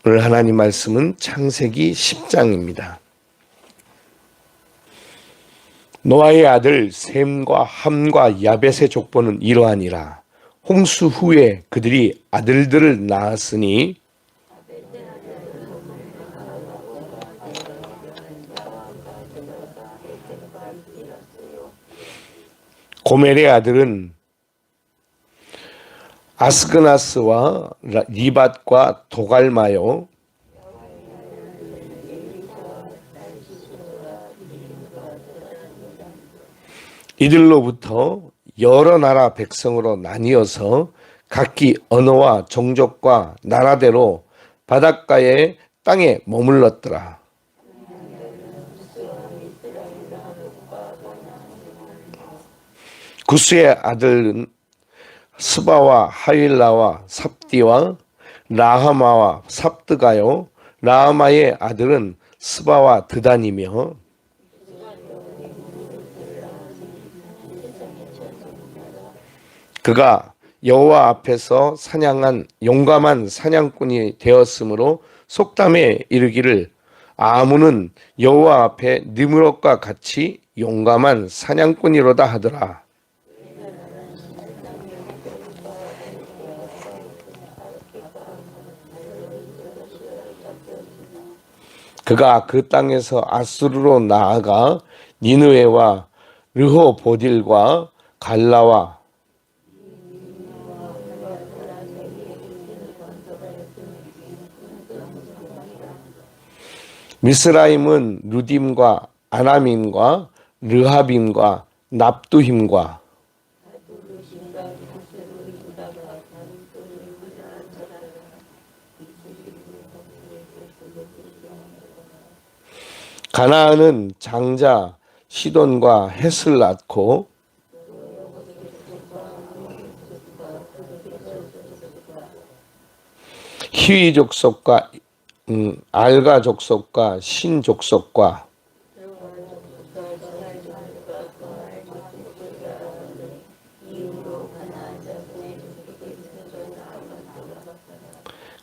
오늘 하나님 말씀은 창세기 10장입니다. 노아의 아들 셈과 함과 야벳의 족보는 이러하니라. 홍수 후에 그들이 아들들을 낳았으니 고멜의 아들은 아스그나스와 리밧과 도갈마요. 이들로부터 여러 나라 백성으로 나뉘어서 각기 언어와 종족과 나라대로 바닷가의 땅에 머물렀더라. 구스의 아들은 스바와 하윌라와 삽디와 라하마와 삽드가요. 라하마의 아들은 스바와 드단이며 그가 여호와 앞에서 사냥한 용감한 사냥꾼이 되었으므로 속담에 이르기를 아문은 여호와 앞에 느무롯과 같이 용감한 사냥꾼이로다 하더라. 그가 그 땅에서 아수르로 나아가 니느웨와 르호보딜과 갈라와 미스라임은 루딤과 아나밈과 르하빔과 납두힘과 가나안은 장자 시돈과 헷을 낳고 히위 족속과 알가 족속과 신 족속과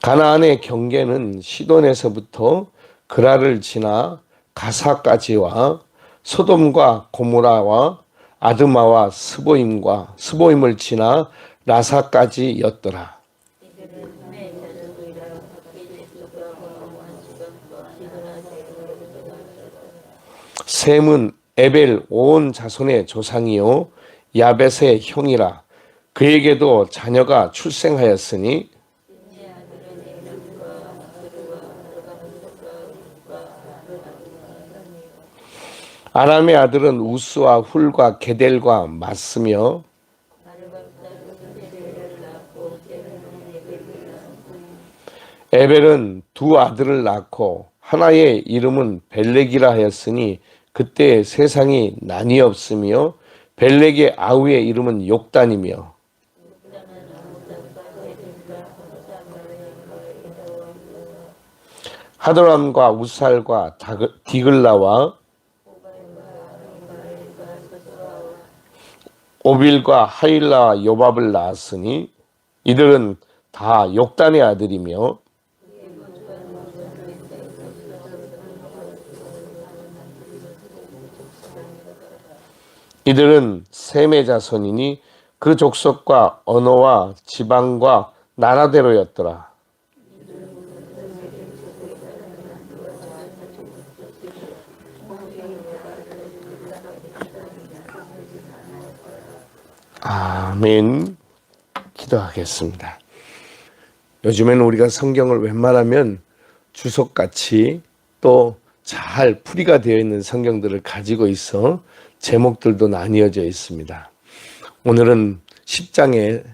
가나안의 경계는 시돈에서부터 그라를 지나 가사까지와 소돔과 고모라와 아드마와 스보임을 지나 라사까지였더라. 셈은 에벨 온 자손의 조상이요 야벳의 형이라. 그에게도 자녀가 출생하였으니 아람의 아들은 우스와 훌과 게델과 맞으며 에벨은 두 아들을 낳고 하나의 이름은 벨렉이라 하였으니 그때 세상이 나뉘었으며 벨렉의 아우의 이름은 욕단이며 하도람과 우살과 디글라와 오빌과 하일라와 요밥을 낳았으니 이들은 다 욕단의 아들이며 이들은 셈의 자손이니 그 족속과 언어와 지방과 나라대로였더라. 아멘. 기도하겠습니다. 요즘에는 우리가 성경을 웬만하면 주석같이 또 잘 풀이가 되어 있는 성경들을 가지고 있어 제목들도 나뉘어져 있습니다. 오늘은 10장에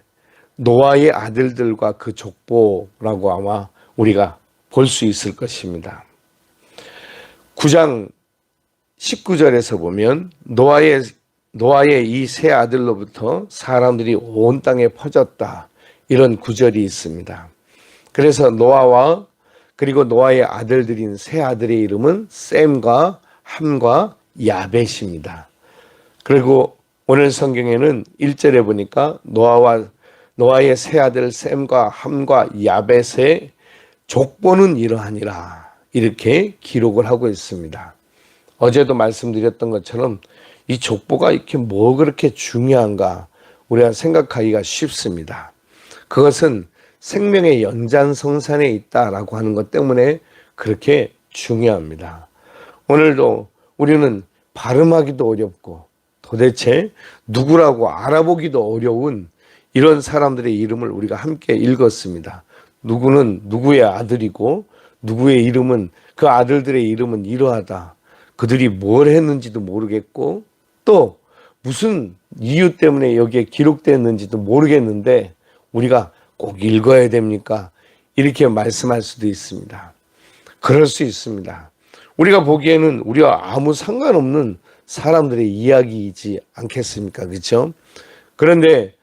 노아의 아들들과 그 족보라고 아마 우리가 볼 수 있을 것입니다. 9장 19절에서 보면 노아의 이 세 아들로부터 사람들이 온 땅에 퍼졌다. 이런 구절이 있습니다. 그래서 노아와 그리고 노아의 아들들인 세 아들의 이름은 셈과 함과 야벳입니다. 그리고 오늘 성경에는 1절에 보니까 노아의 세 아들 셈과 함과 야벳의 족보는 이러하니라 이렇게 기록을 하고 있습니다. 어제도 말씀드렸던 것처럼 이 족보가 이렇게 뭐 그렇게 중요한가 우리가 생각하기가 쉽습니다. 그것은 생명의 연장성산에 있다라고 하는 것 때문에 그렇게 중요합니다. 오늘도 우리는 발음하기도 어렵고 도대체 누구라고 알아보기도 어려운 이런 사람들의 이름을 우리가 함께 읽었습니다. 누구는 누구의 아들이고 누구의 이름은 그 아들들의 이름은 이러하다. 그들이 뭘 했는지도 모르겠고 또 무슨 이유 때문에 여기에 기록됐는지도 모르겠는데 우리가 꼭 읽어야 됩니까? 이렇게 말씀할 수도 있습니다. 그럴 수 있습니다. 우리가 보기에는 우리와 아무 상관없는 사람들의 이야기이지 않겠습니까? 그렇죠? 그런데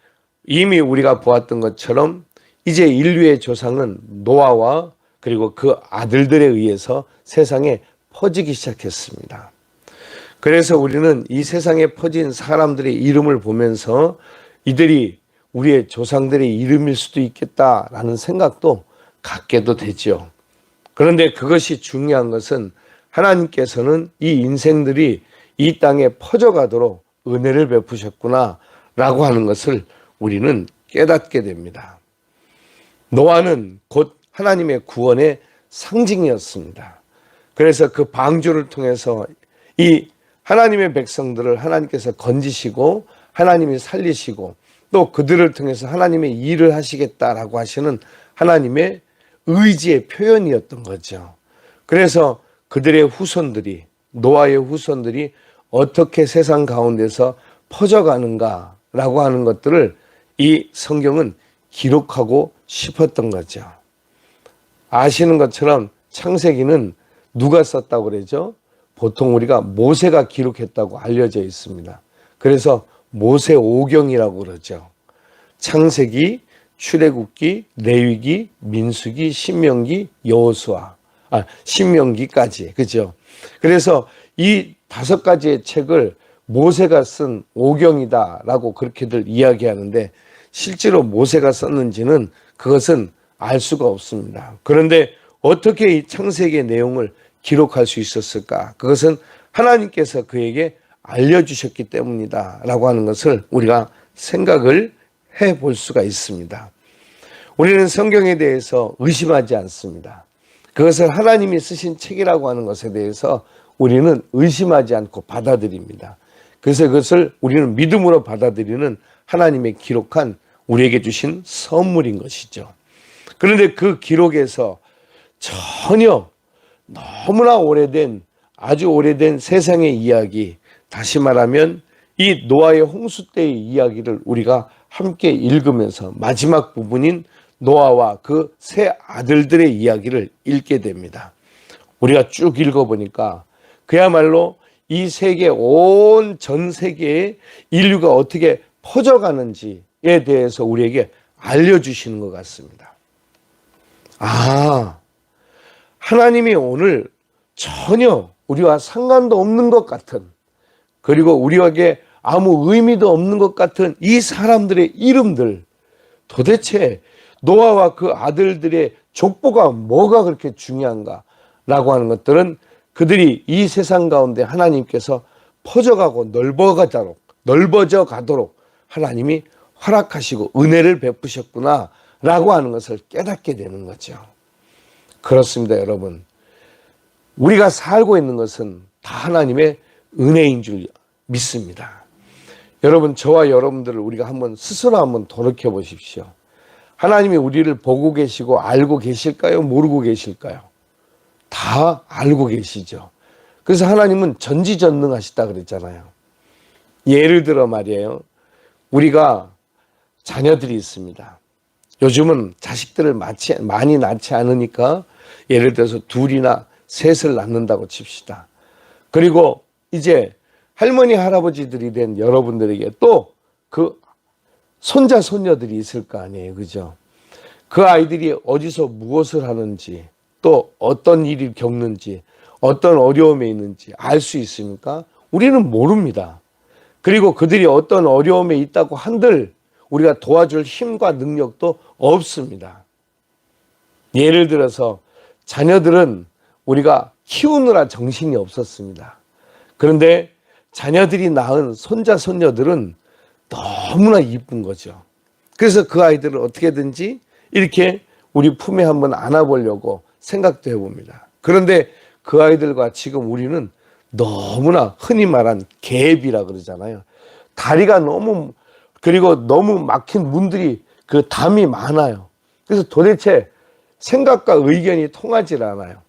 이미 우리가 보았던 것처럼 이제 인류의 조상은 노아와 그리고 그 아들들에 의해서 세상에 퍼지기 시작했습니다. 그래서 우리는 이 세상에 퍼진 사람들의 이름을 보면서 이들이 우리의 조상들의 이름일 수도 있겠다라는 생각도 갖게도 되죠. 그런데 그것이 중요한 것은 하나님께서는 이 인생들이 이 땅에 퍼져가도록 은혜를 베푸셨구나라고 하는 것을 우리는 깨닫게 됩니다. 노아는 곧 하나님의 구원의 상징이었습니다. 그래서 그 방주를 통해서 이 하나님의 백성들을 하나님께서 건지시고 하나님이 살리시고 또 그들을 통해서 하나님의 일을 하시겠다라고 하시는 하나님의 의지의 표현이었던 거죠. 그래서 그들의 후손들이 노아의 후손들이 어떻게 세상 가운데서 퍼져가는가라고 하는 것들을 이 성경은 기록하고 싶었던 거죠. 아시는 것처럼 창세기는 누가 썼다고 그러죠? 보통 우리가 모세가 기록했다고 알려져 있습니다. 그래서 모세오경이라고 그러죠. 창세기, 출애굽기, 레위기, 민수기, 신명기, 여호수아, 신명기까지, 그죠? 그래서 이 5가지의 책을 모세가 쓴 오경이다라고 그렇게들 이야기하는데 실제로 모세가 썼는지는 그것은 알 수가 없습니다. 그런데 어떻게 이 창세기의 내용을 기록할 수 있었을까? 그것은 하나님께서 그에게 알려주셨기 때문이다 라고 하는 것을 우리가 생각을 해볼 수가 있습니다. 우리는 성경에 대해서 의심하지 않습니다. 그것을 하나님이 쓰신 책이라고 하는 것에 대해서 우리는 의심하지 않고 받아들입니다. 그래서 그것을 우리는 믿음으로 받아들이는 하나님의 기록한 우리에게 주신 선물인 것이죠. 그런데 그 기록에서 전혀 너무나 오래된 아주 오래된 세상의 이야기, 다시 말하면 이 노아의 홍수 때의 이야기를 우리가 함께 읽으면서 마지막 부분인 노아와 그 세 아들들의 이야기를 읽게 됩니다. 우리가 쭉 읽어보니까 그야말로 이 세계 온 전 세계에 인류가 어떻게 퍼져가는지에 대해서 우리에게 알려주시는 것 같습니다. 하나님이 오늘 전혀 우리와 상관도 없는 것 같은, 그리고 우리에게 아무 의미도 없는 것 같은 이 사람들의 이름들, 도대체 노아와 그 아들들의 족보가 뭐가 그렇게 중요한가라고 하는 것들은 그들이 이 세상 가운데 하나님께서 퍼져가고 넓어져 가도록 하나님이 허락하시고 은혜를 베푸셨구나라고 하는 것을 깨닫게 되는 거죠. 그렇습니다, 여러분. 우리가 살고 있는 것은 다 하나님의 은혜인 줄 믿습니다. 여러분, 저와 여러분들을 우리가 스스로 한번 돌이켜 보십시오. 하나님이 우리를 보고 계시고 알고 계실까요? 모르고 계실까요? 다 알고 계시죠. 그래서 하나님은 전지전능하시다 그랬잖아요. 예를 들어 말이에요. 우리가 자녀들이 있습니다. 요즘은 자식들을 많이 낳지 않으니까 예를 들어서 2이나 3을 낳는다고 칩시다. 그리고 이제 할머니, 할아버지들이 된 여러분들에게 또 그 손자, 손녀들이 있을 거 아니에요. 그죠? 그 아이들이 어디서 무엇을 하는지, 또 어떤 일을 겪는지, 어떤 어려움에 있는지 알 수 있습니까? 우리는 모릅니다. 그리고 그들이 어떤 어려움에 있다고 한들 우리가 도와줄 힘과 능력도 없습니다. 예를 들어서 자녀들은 우리가 키우느라 정신이 없었습니다. 그런데 자녀들이 낳은 손자, 손녀들은 너무나 이쁜 거죠. 그래서 그 아이들을 어떻게든지 이렇게 우리 품에 한번 안아보려고 생각도 해봅니다. 그런데 그 아이들과 지금 우리는 너무나 흔히 말한 갭이라 그러잖아요. 다리가 너무, 그리고 너무 막힌 문들이 그 담이 많아요. 그래서 도대체 생각과 의견이 통하지 않아요.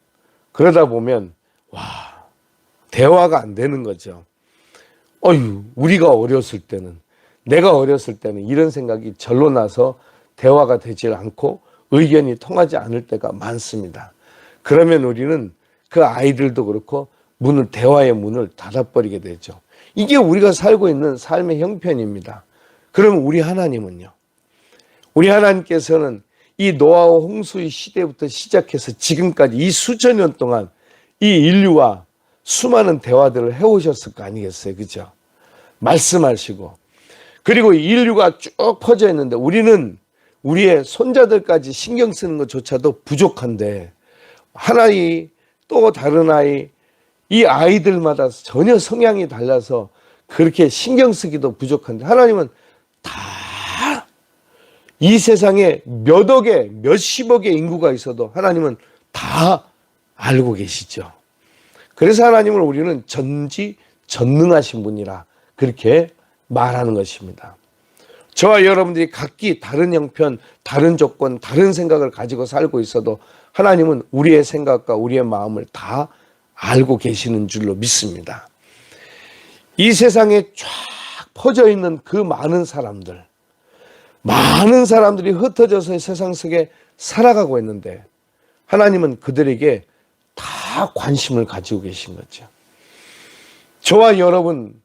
그러다 보면 대화가 안 되는 거죠. 우리가 어렸을 때는, 내가 어렸을 때는 이런 생각이 절로 나서 대화가 되질 않고 의견이 통하지 않을 때가 많습니다. 그러면 우리는 그 아이들도 그렇고 대화의 문을 닫아버리게 되죠. 이게 우리가 살고 있는 삶의 형편입니다. 그러면 우리 하나님은요? 우리 하나님께서는 이 노아와 홍수의 시대부터 시작해서 지금까지 이 수천 년 동안 이 인류와 수많은 대화들을 해오셨을 거 아니겠어요? 그죠? 말씀하시고. 그리고 인류가 쭉 퍼져 있는데 우리는 우리의 손자들까지 신경 쓰는 것조차도 부족한데 하나의 또 다른 아이, 이 아이들마다 전혀 성향이 달라서 그렇게 신경 쓰기도 부족한데 하나님은 다 이 세상에 몇 억의 몇십억의 인구가 있어도 하나님은 다 알고 계시죠. 그래서 하나님을 우리는 전지전능하신 분이라 그렇게 말하는 것입니다. 저와 여러분들이 각기 다른 형편, 다른 조건, 다른 생각을 가지고 살고 있어도 하나님은 우리의 생각과 우리의 마음을 다 알고 계시는 줄로 믿습니다. 이 세상에 쫙 퍼져 있는 그 많은 사람들이 흩어져서 세상 속에 살아가고 있는데 하나님은 그들에게 다 관심을 가지고 계신 거죠. 저와 여러분,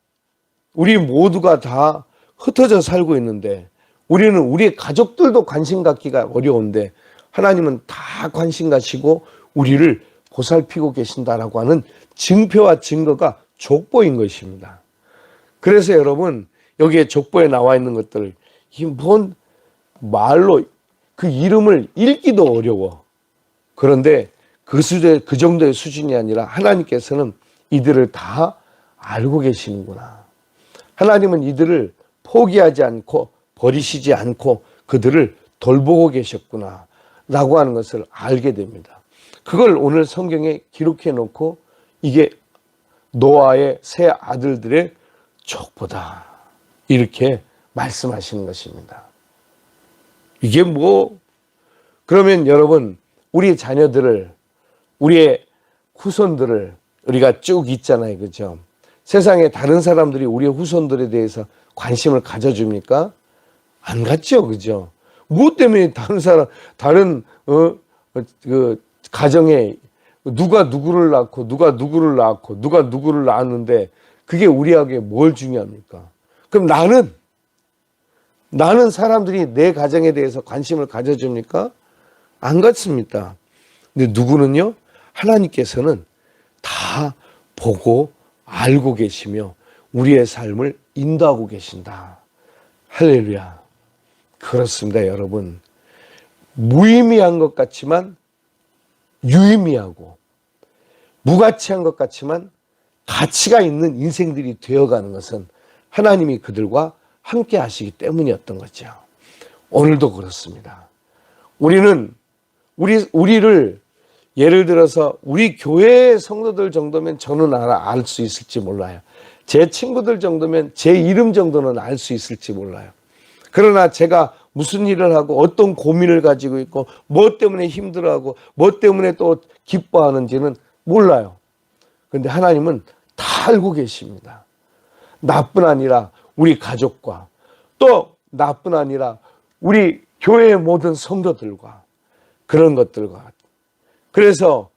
우리 모두가 다 흩어져 살고 있는데 우리는 우리 가족들도 관심 갖기가 어려운데 하나님은 다 관심 가시고 우리를 보살피고 계신다라고 하는 증표와 증거가 족보인 것입니다. 그래서 여러분, 여기에 족보에 나와 있는 것들, 이 뭔 말로 그 이름을 읽기도 어려워. 그런데 그 정도의 수준이 아니라 하나님께서는 이들을 다 알고 계시는구나. 하나님은 이들을 포기하지 않고 버리시지 않고 그들을 돌보고 계셨구나 라고 하는 것을 알게 됩니다. 그걸 오늘 성경에 기록해 놓고 이게 노아의 세 아들들의 족보다 이렇게 말씀하시는 것입니다. 이게 그러면 여러분, 우리 자녀들을, 우리의 후손들을 우리가 쭉 있잖아요. 그죠? 세상에 다른 사람들이 우리의 후손들에 대해서 관심을 가져줍니까? 안 갖죠. 그죠? 무엇 때문에 다른 가정에 누가 누구를 낳고 누가 누구를 낳았는데 그게 우리에게 뭘 중요합니까? 그럼 나는 사람들이 내 가정에 대해서 관심을 가져줍니까? 안 갖습니다. 근데 누구는요? 하나님께서는 다 보고 알고 계시며 우리의 삶을 인도하고 계신다. 할렐루야. 그렇습니다, 여러분. 무의미한 것 같지만 유의미하고 무가치한 것 같지만 가치가 있는 인생들이 되어가는 것은 하나님이 그들과 함께 하시기 때문이었던 거죠. 오늘도 그렇습니다. 우리를 예를 들어서 우리 교회 성도들 정도면 저는 알 수 있을지 몰라요. 제 친구들 정도면 제 이름 정도는 알 수 있을지 몰라요. 그러나 제가 무슨 일을 하고 어떤 고민을 가지고 있고 뭐 때문에 힘들어하고 뭐 때문에 또 기뻐하는지는 몰라요. 그런데 하나님은 다 알고 계십니다. 나뿐 아니라 우리 가족과 또 나뿐 아니라 우리 교회의 모든 성도들과 그런 것들과 그래서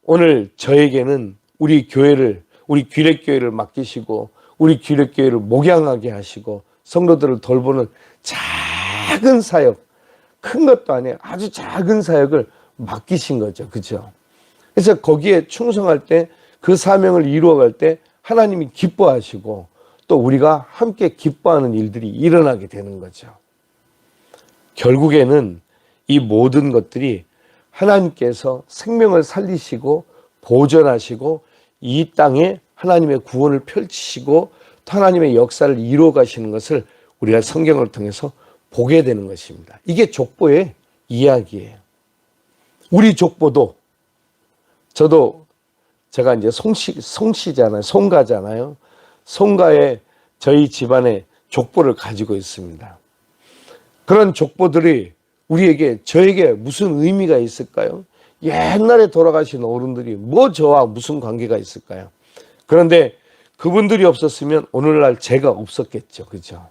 오늘 저에게는 우리 귀례교회를 맡기시고 우리 귀례교회를 목양하게 하시고 성도들을 돌보는 작은 사역, 큰 것도 아니에요. 아주 작은 사역을 맡기신 거죠. 그죠? 그래서 거기에 충성할 때 그 사명을 이루어갈 때 하나님이 기뻐하시고 또 우리가 함께 기뻐하는 일들이 일어나게 되는 거죠. 결국에는 이 모든 것들이 하나님께서 생명을 살리시고 보존하시고 이 땅에 하나님의 구원을 펼치시고 하나님의 역사를 이루어 가시는 것을 우리가 성경을 통해서 보게 되는 것입니다. 이게 족보의 이야기예요. 우리 족보도 제가 이제 송씨잖아요. 송가잖아요. 송가에 저희 집안의 족보를 가지고 있습니다. 그런 족보들이 저에게 무슨 의미가 있을까요? 옛날에 돌아가신 어른들이 저와 무슨 관계가 있을까요? 그런데 그분들이 없었으면 오늘날 제가 없었겠죠. 그죠?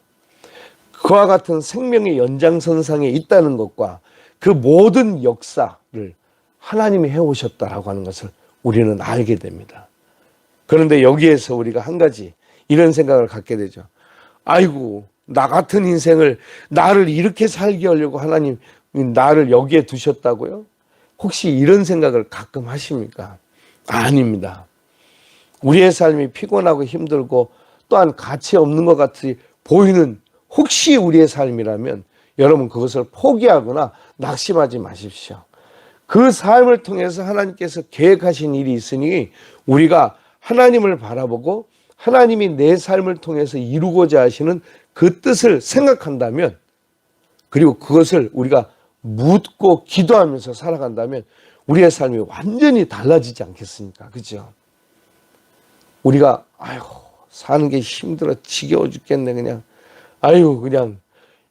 그와 같은 생명의 연장선상에 있다는 것과 그 모든 역사를 하나님이 해오셨다라고 하는 것을 우리는 알게 됩니다. 그런데 여기에서 우리가 한 가지 이런 생각을 갖게 되죠. 아이고, 나 같은 인생을 나를 이렇게 살게 하려고 하나님 나를 여기에 두셨다고요? 혹시 이런 생각을 가끔 하십니까? 아닙니다. 우리의 삶이 피곤하고 힘들고 또한 가치 없는 것 같이 보이는 혹시 우리의 삶이라면 여러분 그것을 포기하거나 낙심하지 마십시오. 그 삶을 통해서 하나님께서 계획하신 일이 있으니 우리가 하나님을 바라보고 하나님이 내 삶을 통해서 이루고자 하시는 그 뜻을 생각한다면, 그리고 그것을 우리가 묻고 기도하면서 살아간다면 우리의 삶이 완전히 달라지지 않겠습니까? 그죠? 우리가 사는 게 힘들어 지겨워 죽겠네 그냥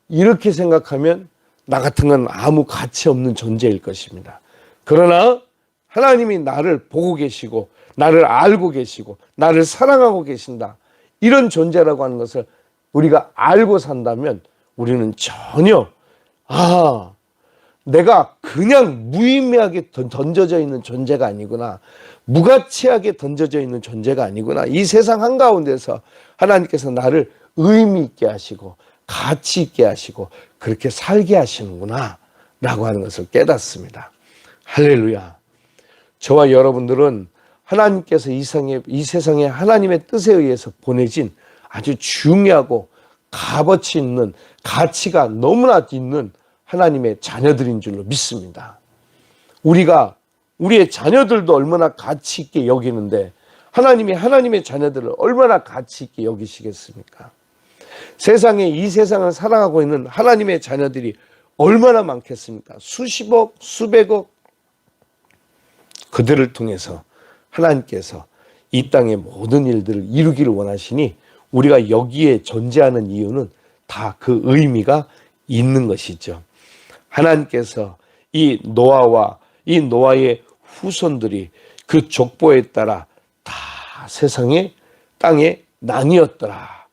이렇게 생각하면 나 같은 건 아무 가치 없는 존재일 것입니다. 그러나 하나님이 나를 보고 계시고 나를 알고 계시고 나를 사랑하고 계신다, 이런 존재라고 하는 것을 우리가 알고 산다면 우리는 전혀 내가 그냥 무의미하게 던져져 있는 존재가 아니구나, 무가치하게 던져져 있는 존재가 아니구나, 이 세상 한가운데서 하나님께서 나를 의미 있게 하시고 가치 있게 하시고 그렇게 살게 하시는구나 라고 하는 것을 깨닫습니다. 할렐루야. 저와 여러분들은 하나님께서 이 세상에 하나님의 뜻에 의해서 보내진 아주 중요하고 값어치 있는, 가치가 너무나 있는 하나님의 자녀들인 줄로 믿습니다. 우리의 자녀들도 얼마나 가치 있게 여기는데 하나님이 하나님의 자녀들을 얼마나 가치 있게 여기시겠습니까? 이 세상을 살아가고 있는 하나님의 자녀들이 얼마나 많겠습니까? 수십억, 수백억. 그들을 통해서 하나님께서 이 땅의 모든 일들을 이루기를 원하시니 우리가 여기에 존재하는 이유는 다 그 의미가 있는 것이죠. 하나님께서 이 노아와 이 노아의 후손들이 그 족보에 따라 다 세상에 땅에 나뉘었더라.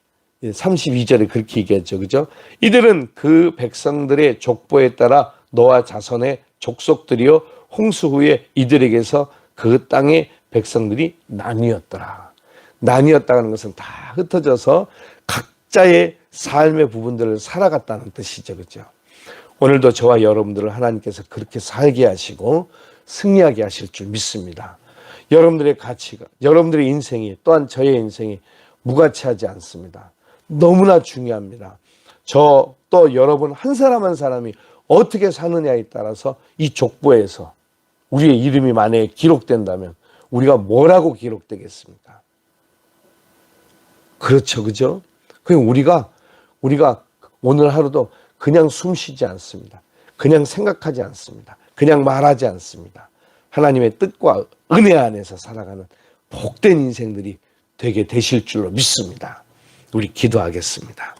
32절에 그렇게 얘기했죠. 그죠? 이들은 그 백성들의 족보에 따라 노아 자손의 족속들이요 홍수 후에 이들에게서 그 땅의 백성들이 나뉘었더라. 나뉘었다는 것은 다 흩어져서 각자의 삶의 부분들을 살아갔다는 뜻이죠. 그죠? 오늘도 저와 여러분들을 하나님께서 그렇게 살게 하시고 승리하게 하실 줄 믿습니다. 여러분들의 가치가, 여러분들의 인생이, 또한 저의 인생이 무가치하지 않습니다. 너무나 중요합니다. 또 여러분 한 사람 한 사람이 어떻게 사느냐에 따라서 이 족보에서 우리의 이름이 만약에 기록된다면 우리가 뭐라고 기록되겠습니까? 그렇죠. 그죠? 그냥 우리가 오늘 하루도 그냥 숨 쉬지 않습니다. 그냥 생각하지 않습니다. 그냥 말하지 않습니다. 하나님의 뜻과 은혜 안에서 살아가는 복된 인생들이 되게 되실 줄로 믿습니다. 우리 기도하겠습니다.